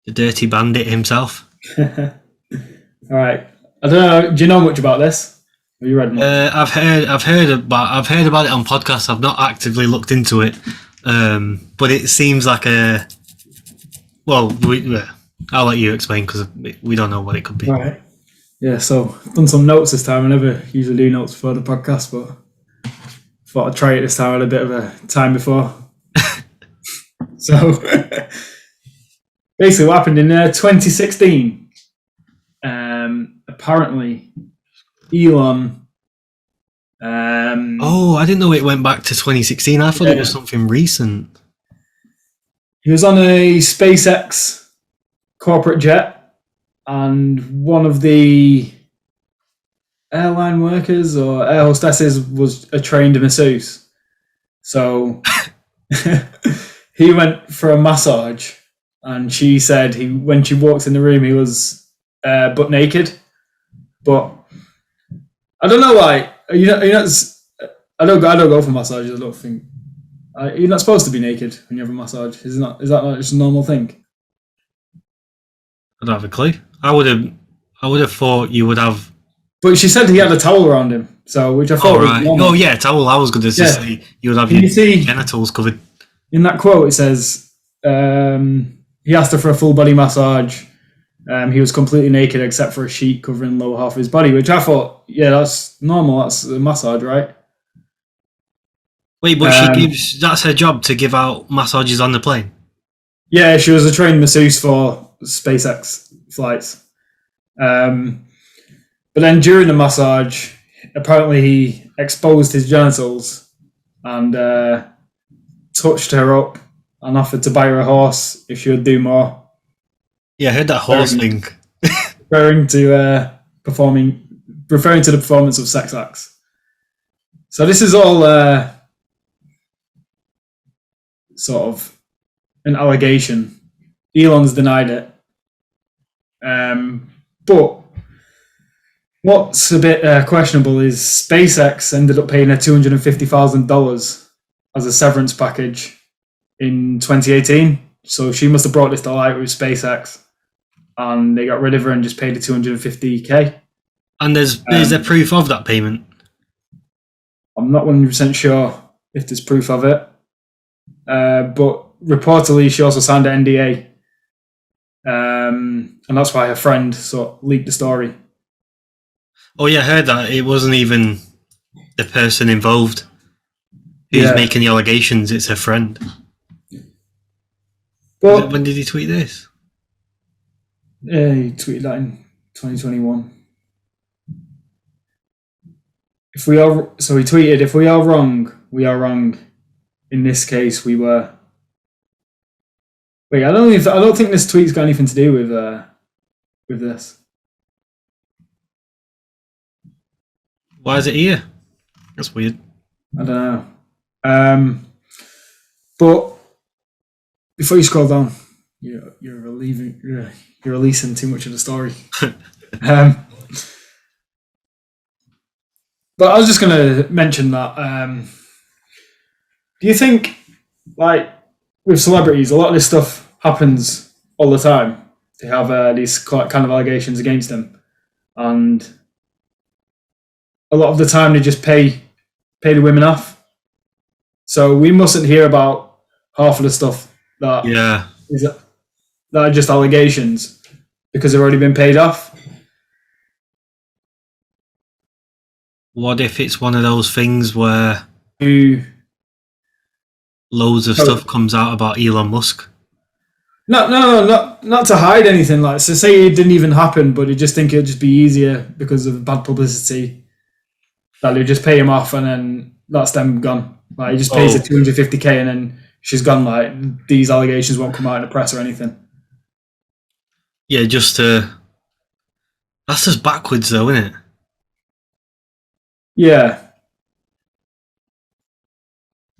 The dirty bandit himself. All right. I don't know. Do you know much about this? Have you read much? I've heard about it on podcasts. I've not actively looked into it, but it seems like a. Well, I'll let you explain because we don't know what it could be. Right. Yeah. So I've done some notes this time. I never usually do notes before the podcast, but thought I'd try it this time. I had a bit of a time before. So basically, what happened in 2016? Apparently, Elon. I didn't know it went back to 2016. I thought it was something recent. He was on a SpaceX corporate jet, and one of the airline workers or air hostesses was a trained masseuse. So he went for a massage, and she said when she walked in the room, he was butt naked. But I don't know why. I don't go for massages. I don't think you're not supposed to be naked when you have a massage. Is that not just a normal thing? I don't have a clue. I would have thought you would have. But she said he had a towel around him, so which I thought was normal. Oh yeah, towel. I was going to say you would have your genitals covered. In that quote, it says he asked her for a full body massage. He was completely naked except for a sheet covering the lower half of his body, which I thought, yeah, that's normal. That's a massage, right? Wait, but that's her job to give out massages on the plane? Yeah, she was a trained masseuse for SpaceX flights. But then during the massage, apparently he exposed his genitals and touched her up and offered to buy her a horse if she would do more. Yeah, I heard that horse thing. Referring to the performance of sex acts. So this is all sort of an allegation. Elon's denied it. But what's a bit questionable is SpaceX ended up paying her $250,000 as a severance package in 2018. So she must have brought this to light with SpaceX, and they got rid of her and just paid her $250K. And there's a proof of that payment? I'm not 100% sure if there's proof of it. But reportedly, she also signed an NDA. And that's why her friend sort of leaked the story. Oh yeah, I heard that. It wasn't even the person involved who's making the allegations, it's her friend. But when did he tweet this? Yeah, he tweeted that in 2021. He tweeted, if we are wrong, we are wrong. In this case, we were. Wait, I don't think this tweet's got anything to do with this. Why is it here? That's weird. I don't know. But before you scroll down, you're releasing too much of the story. But I was just going to mention that. Do you think, like, with celebrities, a lot of this stuff happens all the time? They have these kind of allegations against them, and a lot of the time they just pay the women off. So we mustn't hear about half of the stuff that are just allegations because they've already been paid off. What if it's one of those things where loads of stuff comes out about Elon Musk? No, not to hide anything. Like, so say it didn't even happen, but you just think it'd just be easier because of bad publicity that they just pay him off and then that's them gone. Like, he just pays her $250K and then she's gone. Like, these allegations won't come out in the press or anything. Yeah, that's just backwards though, isn't it? Yeah.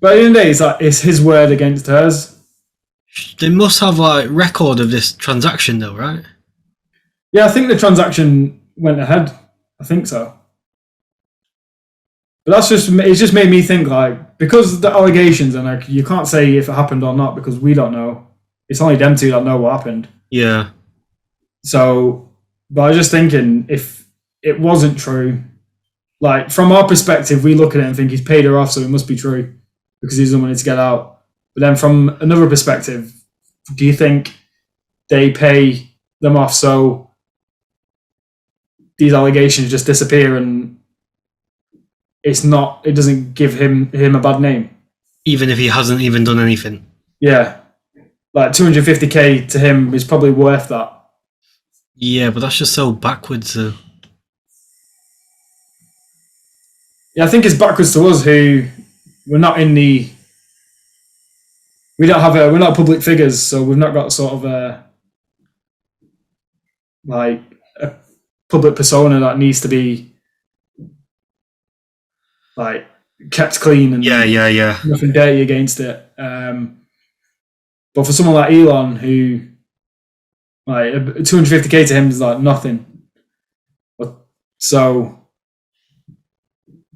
But at the end of the day, it's his word against hers. They must have like record of this transaction though, right? Yeah, I think the transaction went ahead. I think so. But it's just made me think, like, because of the allegations, and like you can't say if it happened or not because we don't know. It's only them two that know what happened. Yeah. So, but I was just thinking, if it wasn't true, like from our perspective, we look at it and think he's paid her off, so it must be true because he doesn't want it to get out. But then from another perspective, do you think they pay them off so these allegations just disappear and it doesn't give him a bad name? Even if he hasn't even done anything. Yeah, like 250K to him is probably worth that. Yeah, but that's just so backwards. Yeah, I think it's backwards to us who we're not in the we're not public figures, so we've not got sort of like a public persona that needs to be like kept clean and Yeah. nothing dirty against it. But for someone like Elon, who like 250K to him is like nothing, so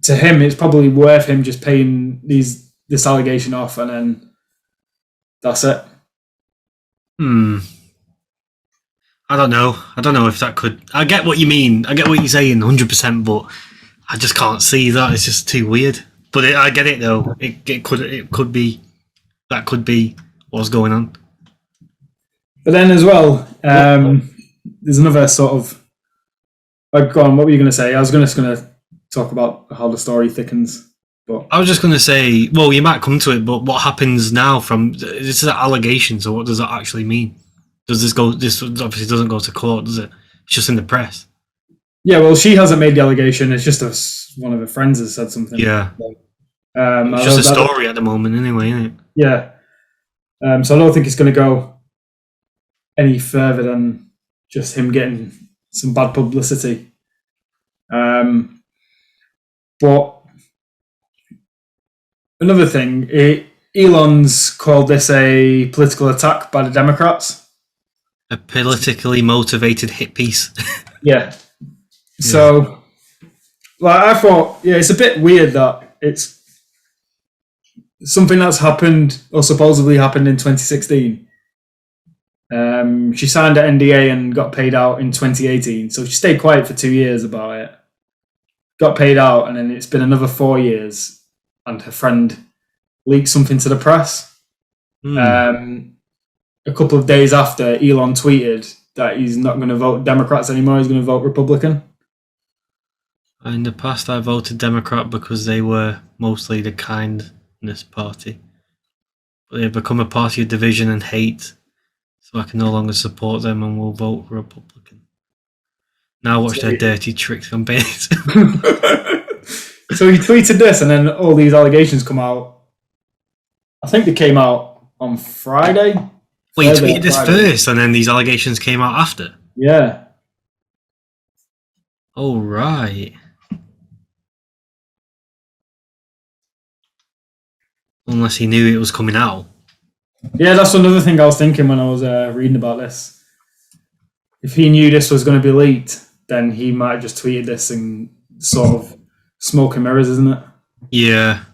to him it's probably worth him just paying this allegation off, and then that's it. I don't know. I don't know if that could. I get what you mean. I get what you're saying, 100%. But I just can't see that. It's just too weird. But I get it though. It could be that could be what's going on. But then as well, there's another sort of. Go on. What were you going to say? I was just going to talk about how the story thickens. But I was just going to say, well, you might come to it, but what happens now from this is an allegation, so what does that actually mean? Does this go? This obviously doesn't go to court, does it? It's just in the press. yeah, well, she hasn't made the allegation. It's just one of her friends has said something. Yeah. It's just a story at the moment, anyway, isn't it? Yeah. So I don't think it's going to go any further than just him getting some bad publicity. But another thing, Elon's called this a political attack by the Democrats. A politically motivated hit piece. Yeah. So, like, I thought, it's a bit weird that it's something that's happened or supposedly happened in 2016. She signed an NDA and got paid out in 2018. So she stayed quiet for 2 years about it. Got paid out, and then it's been another 4 years, and her friend leaked something to the press. A couple of days after, Elon tweeted that he's not going to vote Democrats anymore. He's going to vote Republican. In the past, I voted Democrat because they were mostly the kindness party. But they've become a party of division and hate, so I can no longer support them and will vote Republican. Now watch their dirty tricks campaigns. So he tweeted this, and then all these allegations come out. I think they came out on Friday. Wait, you tweeted this first, and then these allegations came out after? Yeah. Oh, right. Unless he knew it was coming out. Yeah, that's another thing I was thinking when I was reading about this. If he knew this was going to be leaked, then he might have just tweeted this and sort of smoke and mirrors, isn't it? Yeah.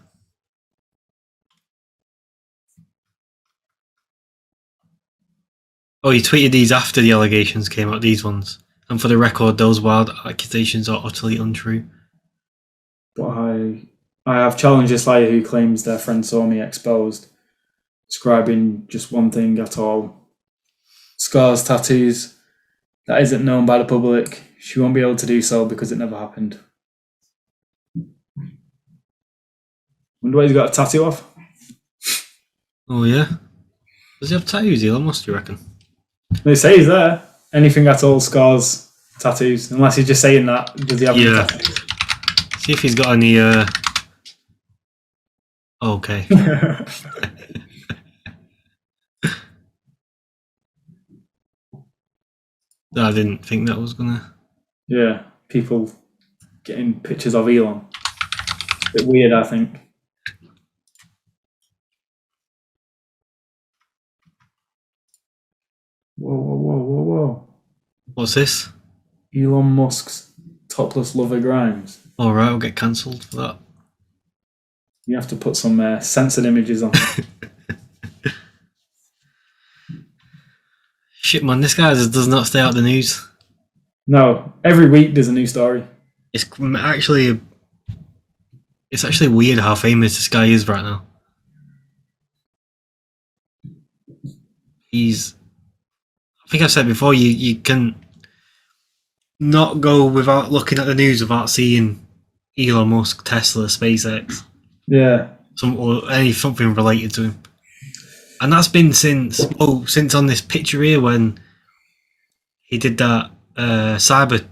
Oh, he tweeted these after the allegations came out, these ones. And for the record, those wild accusations are utterly untrue. But I have challenged this liar who claims their friend saw me exposed, describing just one thing at all. Scars, tattoos, that isn't known by the public. She won't be able to do so because it never happened. Wonder what he's got a tattoo of? Oh, yeah? Does he have tattoos, Elon Musk, do you reckon? They say he's there. Anything at all, scars, tattoos. Unless he's just saying that. Does he have any tattoos? See if he's got any, Okay. I didn't think that was gonna... Yeah, people getting pictures of Elon. A bit weird, I think. Whoa. What's this? Elon Musk's topless lover Grimes. All right, I'll get cancelled for that. You have to put some censored images on. Shit, man, this guy just does not stay out the news. No, every week there's a new story. It's actually weird how famous this guy is right now. I think I've said before, you can not go without looking at the news without seeing Elon Musk, Tesla, SpaceX, Yeah. something related to him. And that's been since on this picture here when he did that cyber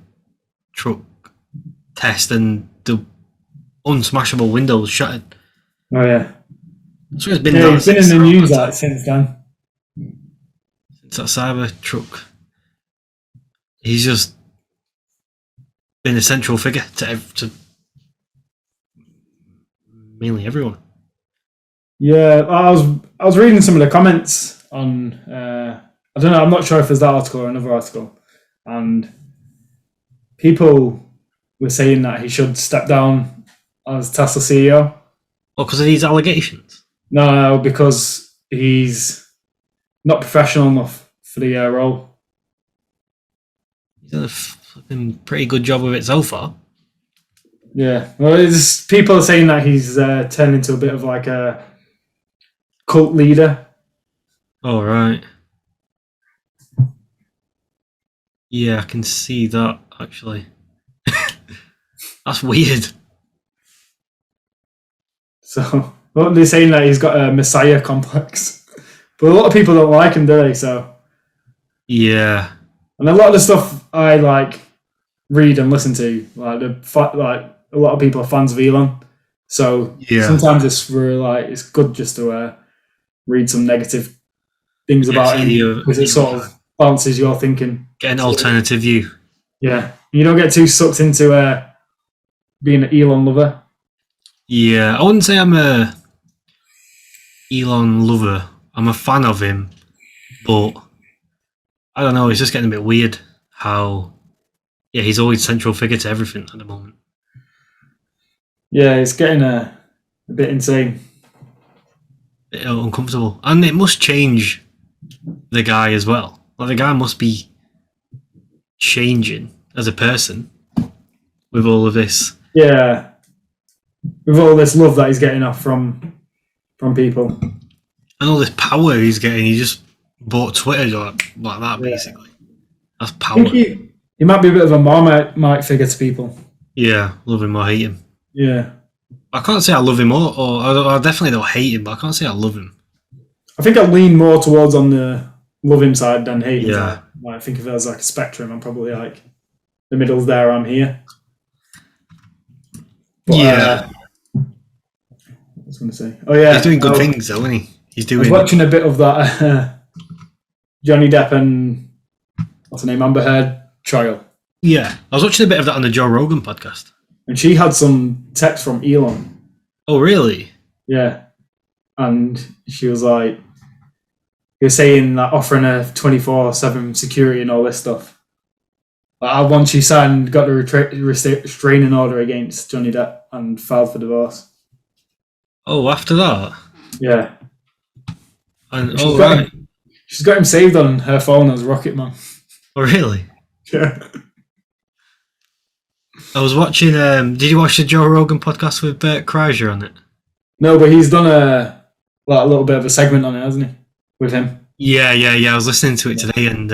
truck test and the unsmashable windows shattered. Oh yeah. So it's been He's been in the news since then. Since that cyber truck. He's just been a central figure to mainly everyone. Yeah, I was reading some of the comments on I don't know, I'm not sure if it's that article or another article, and people were saying that he should step down as Tesla CEO. Oh, because of these allegations? No, because he's not professional enough for the role. He's done a fucking pretty good job with it so far. Yeah, well, people are saying that he's turned into a bit of like a cult leader. Oh, right. Yeah, I can see that, actually. That's weird. So, well, they're saying that he's got a messiah complex. But a lot of people don't like him, do they? So, yeah. And a lot of the stuff I like read and listen to, like a lot of people are fans of Elon. So sometimes it's good just to read some negative things about him because it sort of balances your thinking. Get an alternative view. Yeah, you don't get too sucked into being an Elon lover. Yeah, I wouldn't say I'm a Elon lover. I'm a fan of him, but I don't know. It's just getting a bit weird how, he's always central figure to everything at the moment. Yeah, it's getting a bit insane. A bit uncomfortable. And it must change the guy as well. Like, the guy must be changing as a person with all of this. Yeah. With all this love that he's getting off from people. And all this power he's getting. He just bought Twitter like that, basically. That's power. I think he might be a bit of a Marmite figure to people. Yeah, love him or hate him. Yeah. I can't say I love him or I definitely don't hate him, but I can't say I love him. I think I lean more towards on the love him side than hate him side. I think if there's like a spectrum, I'm probably like the middle's there, I'm here. But, yeah. I was going to say. Oh yeah, he's doing good things though, isn't he? He's doing. I was watching a bit of that Johnny Depp and what's her name, Amber Heard trial. Yeah, I was watching a bit of that on the Joe Rogan podcast. And she had some text from Elon. Oh, really? Yeah. And she was like, you're saying that offering a 24/7 security and all this stuff. Once she signed, got the restraining order against Johnny Depp and filed for divorce. Oh, after that? Yeah. And she's got him saved on her phone as Rocket Man. Oh, really? Yeah. I was watching. Did you watch the Joe Rogan podcast with Bert Kreischer on it? No, but he's done a little bit of a segment on it, hasn't he? With him. Yeah. I was listening to it today, and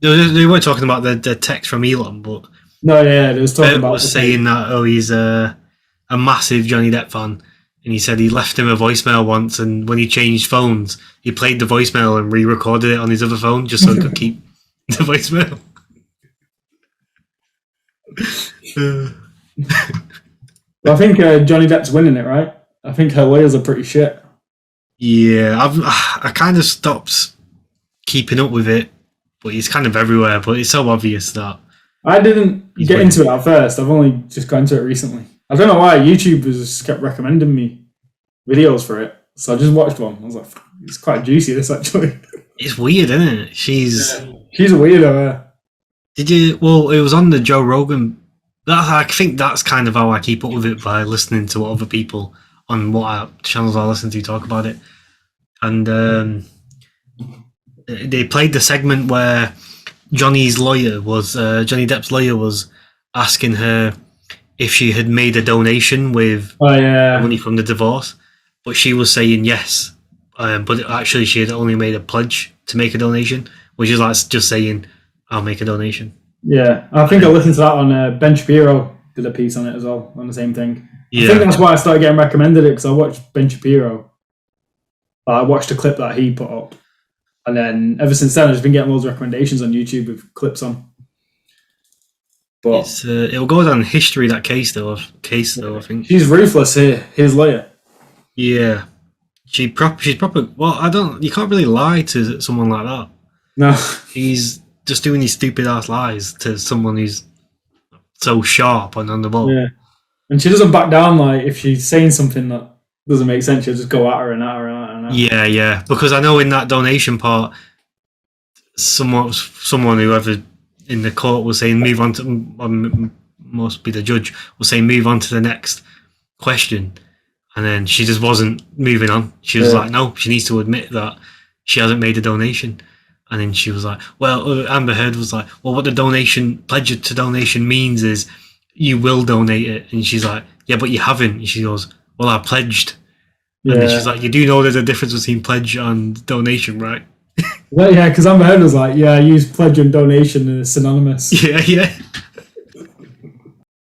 they weren't talking about the text from Elon, but no, yeah, they was talking about. Was saying that he's a massive Johnny Depp fan, and he said he left him a voicemail once, and when he changed phones, he played the voicemail and re-recorded it on his other phone just so he could keep the voicemail. Well, I think Johnny Depp's winning it, right? I think her lawyers are pretty shit. Yeah, I kind of stopped keeping up with it, but he's kind of everywhere. But it's so obvious that I didn't get into it at first. I've only just got into it recently. I don't know why. YouTube just kept recommending me videos for it, so I just watched one. I was like, it's quite juicy, this actually. It's weird, isn't it? She's a weirdo. Did you? Well, it was on the Joe Rogan. I think that's kind of how I keep up with it, by listening to what other people on what channels I listen to talk about it. And they played the segment where Johnny Depp's lawyer was asking her if she had made a donation with money from the divorce, but she was saying yes, but actually she had only made a pledge to make a donation, which is like just saying I'll make a donation. Yeah, I think I listened to that on Ben Shapiro did a piece on it as well, on the same thing. Yeah. I think that's why I started getting recommended it, because I watched Ben Shapiro. I watched a clip that he put up, and then ever since then I've just been getting loads of recommendations on YouTube with clips on. But it'll go down in history, that case though. I think she's ruthless here. His lawyer. Yeah, she's proper. Well, you can't really lie to someone like that. No, he's just doing these stupid ass lies to someone who's so sharp and on the ball. Yeah, and she doesn't back down. Like if she's saying something that doesn't make sense, she'll just go at her and at her and at her. And at her. Yeah. Because I know in that donation part, someone whoever in the court was saying move on to, must be the judge, was saying move on to the next question, and then she just wasn't moving on. She was like, no, she needs to admit that she hasn't made a donation. And then she was like, well, Amber Heard was like, well, what the pledge to donation means is you will donate it. And she's like, yeah, but you haven't. And she goes, well, I pledged. And then she's like, you do know there's a difference between pledge and donation, right? Well, yeah, because Amber Heard was like, yeah, I use pledge and donation as synonymous. Yeah.